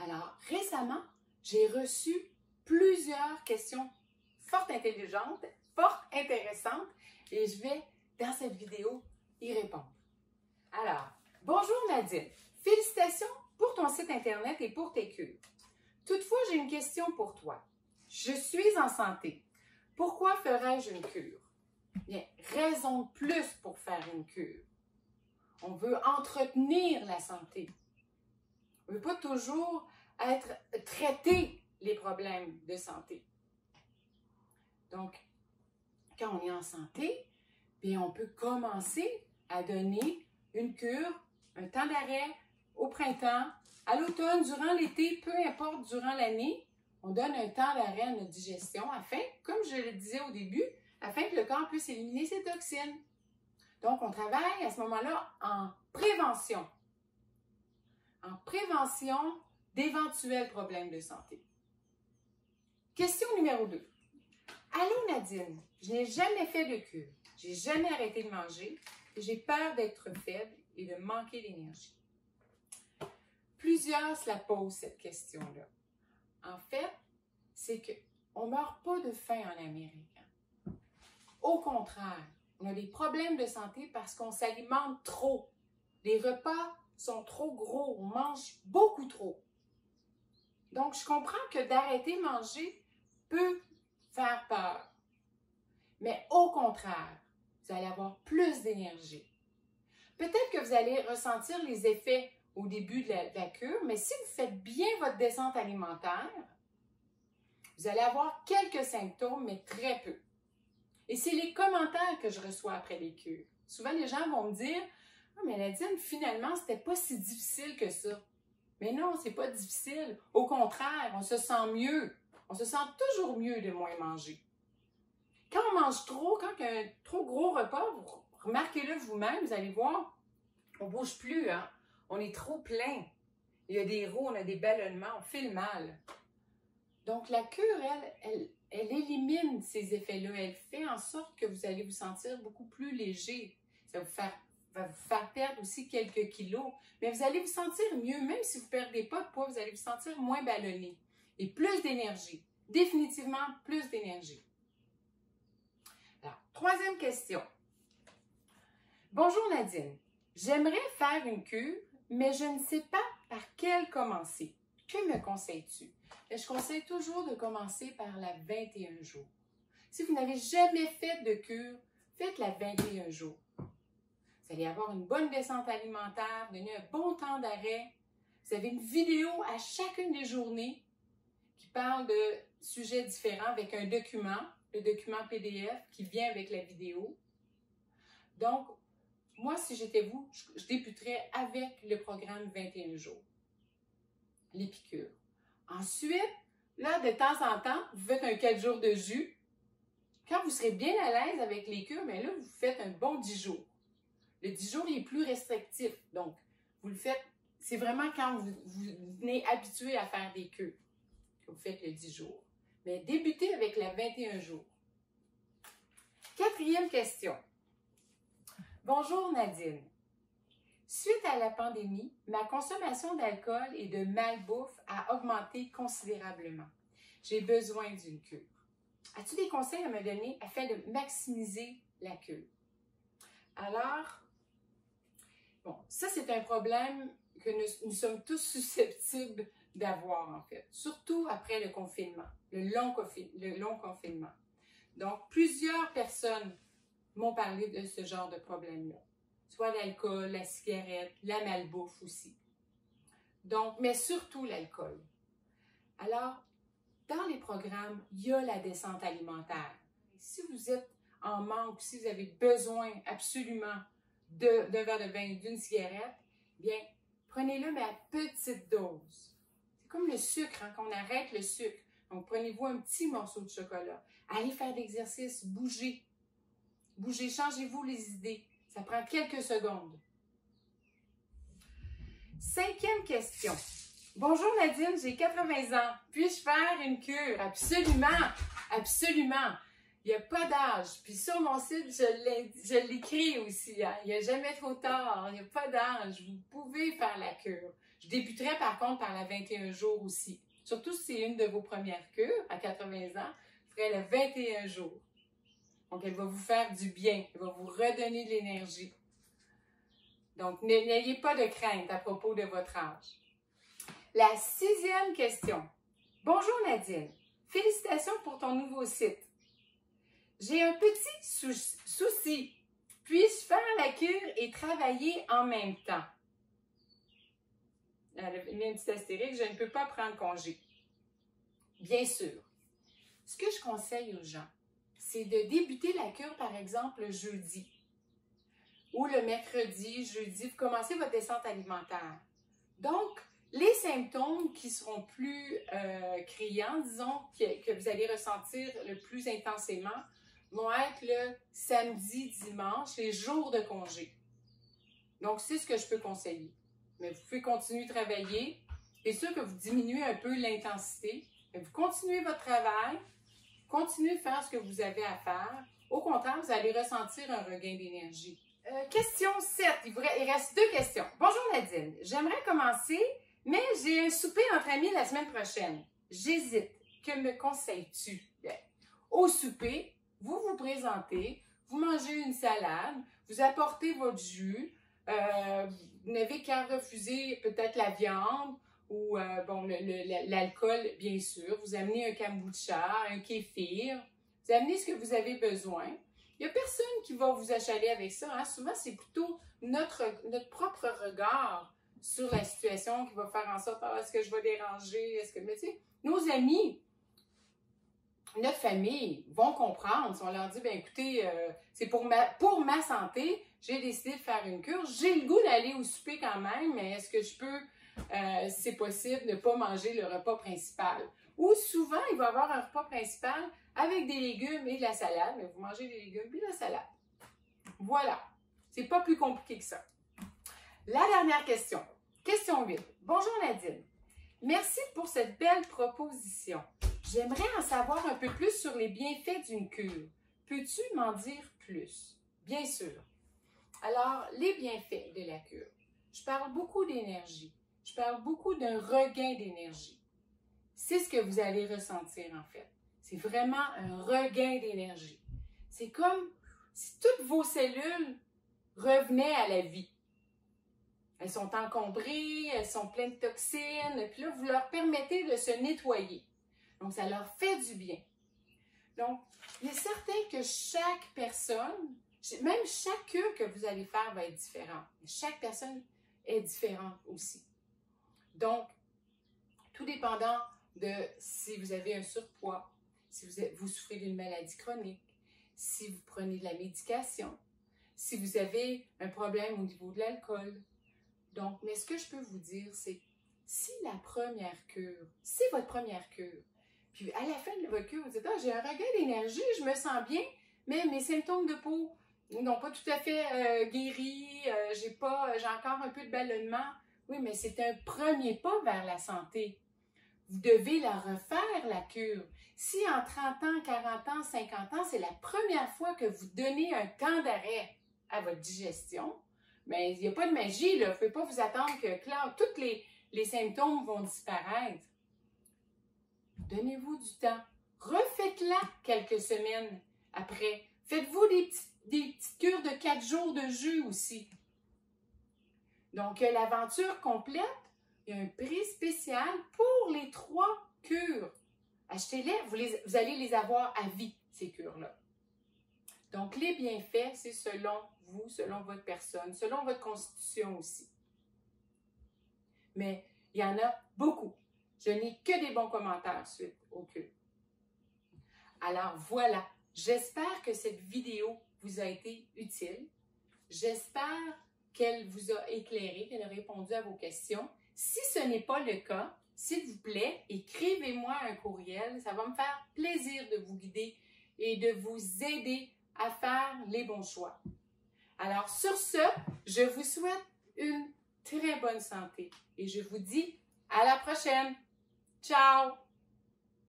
Alors, récemment, j'ai reçu plusieurs questions fort intelligentes, fort intéressantes, et je vais, dans cette vidéo, y répondre. Alors, bonjour Nadine, félicitations pour ton site Internet et pour tes cures. Toutefois, j'ai une question pour toi. Je suis en santé. Pourquoi ferais-je une cure? Bien, raison de plus pour faire une cure. On veut entretenir la santé. On ne veut pas toujours traiter les problèmes de santé. Donc, quand on est en santé, bien, on peut commencer à donner une cure, un temps d'arrêt au printemps, à l'automne, durant l'été, peu importe, durant l'année, on donne un temps d'arrêt à notre digestion afin, comme je le disais au début, afin que le corps puisse éliminer ses toxines. Donc, on travaille à ce moment-là en prévention d'éventuels problèmes de santé. Question numéro 2. Allô Nadine, je n'ai jamais fait de cure, j'ai jamais arrêté de manger et j'ai peur d'être faible et de manquer d'énergie. Plusieurs se la posent cette question-là. En fait, c'est qu'on ne meurt pas de faim en Amérique. Au contraire, on a des problèmes de santé parce qu'on s'alimente trop. Les repas sont trop gros, on mange beaucoup trop. Donc, je comprends que d'arrêter de manger peut faire peur. Mais au contraire, vous allez avoir plus d'énergie. Peut-être que vous allez ressentir les effets au début de la cure, mais si vous faites bien votre descente alimentaire, vous allez avoir quelques symptômes, mais très peu. Et c'est les commentaires que je reçois après les cures. Souvent, les gens vont me dire « Ah, mais Nadine, finalement, c'était pas si difficile que ça. » Mais non, c'est pas difficile. Au contraire, on se sent mieux. On se sent toujours mieux de moins manger. Quand on mange trop, quand il y a un trop gros repas, remarquez-le vous-même, vous allez voir, on ne bouge plus, hein? On est trop plein. Il y a des rots, on a des ballonnements, on fait le mal. Donc, la cure, elle élimine ces effets-là. Elle fait en sorte que vous allez vous sentir beaucoup plus léger. Ça va vous faire perdre aussi quelques kilos. Mais vous allez vous sentir mieux. Même si vous ne perdez pas de poids, vous allez vous sentir moins ballonné. Et plus d'énergie. Définitivement plus d'énergie. Alors, troisième question. Bonjour Nadine. J'aimerais faire une cure, mais je ne sais pas par quelle commencer. Que me conseilles-tu? Je conseille toujours de commencer par la 21 jours. Si vous n'avez jamais fait de cure, faites la 21 jours. Vous allez avoir une bonne descente alimentaire, donner un bon temps d'arrêt. Vous avez une vidéo à chacune des journées qui parle de sujets différents avec un document, le document PDF qui vient avec la vidéo. Donc, moi, si j'étais vous, je débuterais avec le programme 21 jours, les piqûres. Ensuite, là, de temps en temps, vous faites un 4 jours de jus. Quand vous serez bien à l'aise avec les cures, mais là, vous faites un bon 10 jours. Le 10 jours, il est plus restrictif. Donc, vous le faites, c'est vraiment quand vous venez habitué à faire des cures que vous faites le 10 jours. Mais débutez avec la 21 jours. Quatrième question. Bonjour Nadine. Suite à la pandémie, ma consommation d'alcool et de malbouffe a augmenté considérablement. J'ai besoin d'une cure. As-tu des conseils à me donner afin de maximiser la cure? Alors, bon, ça c'est un problème que nous sommes tous susceptibles d'avoir en fait, surtout après le confinement, le long confinement. Donc, plusieurs personnes m'ont parlé de ce genre de problème-là. Soit l'alcool, la cigarette, la malbouffe aussi. Donc, mais surtout l'alcool. Alors, dans les programmes, il y a la descente alimentaire. Si vous êtes en manque, si vous avez besoin absolument d'un verre de vin, d'une cigarette, bien, prenez-le, mais à petite dose. C'est comme le sucre, hein, quand on arrête le sucre. Donc, prenez-vous un petit morceau de chocolat. Allez faire de l'exercice, bougez. Bougez, changez-vous les idées. Ça prend quelques secondes. Cinquième question. Bonjour Nadine, j'ai 80 ans. Puis-je faire une cure? Absolument, absolument. Il n'y a pas d'âge. Puis sur mon site, je l'écris aussi. Hein? Il n'y a jamais trop tard. Il n'y a pas d'âge. Vous pouvez faire la cure. Je débuterai par contre par la 21 jours aussi. Surtout si c'est une de vos premières cures à 80 ans, je ferai le 21 jours. Donc, elle va vous faire du bien, elle va vous redonner de l'énergie. Donc, n'ayez pas de crainte à propos de votre âge. La 6e question. Bonjour Nadine, félicitations pour ton nouveau site. J'ai un petit souci. Puis-je faire la cure et travailler en même temps? Elle a mis un petit astérique, je ne peux pas prendre congé. Bien sûr. Ce que je conseille aux gens, c'est de débuter la cure, par exemple, le jeudi ou le mercredi, jeudi, vous commencez votre descente alimentaire. Donc, les symptômes qui seront plus criants, disons, que vous allez ressentir le plus intensément, vont être le samedi, dimanche, les jours de congé. Donc, c'est ce que je peux conseiller. Mais vous pouvez continuer de travailler. C'est sûr que vous diminuez un peu l'intensité, mais vous continuez votre travail, continuez de faire ce que vous avez à faire. Au contraire, vous allez ressentir un regain d'énergie. Question 7. Il reste 2 questions. Bonjour Nadine, j'aimerais commencer, mais j'ai un souper entre amis la semaine prochaine. J'hésite. Que me conseilles-tu? Bien. Au souper, vous vous présentez, vous mangez une salade, vous apportez votre jus, vous n'avez qu'à refuser peut-être la viande ou l'alcool, bien sûr. Vous amenez un kombucha, un kéfir, vous amenez ce que vous avez besoin. Il n'y a personne qui va vous achaler avec ça. Hein? Souvent, c'est plutôt notre propre regard sur la situation qui va faire en sorte, est-ce que je vais déranger? Mais tu sais, nos amis, notre famille vont comprendre. Si on leur dit, bien écoutez, c'est pour ma santé, j'ai décidé de faire une cure. J'ai le goût d'aller au souper quand même, mais est-ce que je peux, si c'est possible, ne pas manger le repas principal? Ou souvent, il va y avoir un repas principal avec des légumes et de la salade, mais vous mangez des légumes et de la salade. Voilà. C'est pas plus compliqué que ça. La dernière question. Question 8. Bonjour Nadine. Merci pour cette belle proposition. J'aimerais en savoir un peu plus sur les bienfaits d'une cure. Peux-tu m'en dire plus? Bien sûr. Alors, les bienfaits de la cure. Je parle beaucoup d'énergie. Je parle beaucoup d'un regain d'énergie. C'est ce que vous allez ressentir en fait. C'est vraiment un regain d'énergie. C'est comme si toutes vos cellules revenaient à la vie. Elles sont encombrées, elles sont pleines de toxines, puis là, vous leur permettez de se nettoyer. Donc, ça leur fait du bien. Donc, il est certain que chaque personne, même chaque cure que vous allez faire va être différente. Chaque personne est différente aussi. Donc, tout dépendant de si vous avez un surpoids, si vous souffrez d'une maladie chronique, si vous prenez de la médication, si vous avez un problème au niveau de l'alcool. Donc, mais ce que je peux vous dire, c'est si la première cure, c'est votre première cure, puis à la fin de votre cure, vous dites, ah, j'ai un regain d'énergie, je me sens bien, mais mes symptômes de peau n'ont pas tout à fait guéri, j'ai encore un peu de ballonnement. Oui, mais c'est un premier pas vers la santé. Vous devez la refaire, la cure. Si en 30 ans, 40 ans, 50 ans, c'est la première fois que vous donnez un temps d'arrêt à votre digestion, mais il n'y a pas de magie, là. Vous ne pouvez pas vous attendre que tous les symptômes vont disparaître. Donnez-vous du temps. Refaites-la quelques semaines après. Faites-vous des petites cures de 4 jours de jus aussi. Donc, l'aventure complète, il y a un prix spécial pour les 3 cures. Achetez-les, vous allez les avoir à vie, ces cures-là. Donc, les bienfaits, c'est selon vous, selon votre personne, selon votre constitution aussi. Mais il y en a beaucoup. Je n'ai que des bons commentaires suite aux cures. Alors, voilà. J'espère que cette vidéo vous a été utile. J'espère qu'elle vous a éclairé, qu'elle a répondu à vos questions. Si ce n'est pas le cas, s'il vous plaît, écrivez-moi un courriel. Ça va me faire plaisir de vous guider et de vous aider à faire les bons choix. Alors, sur ce, je vous souhaite une très bonne santé et je vous dis à la prochaine. Ciao!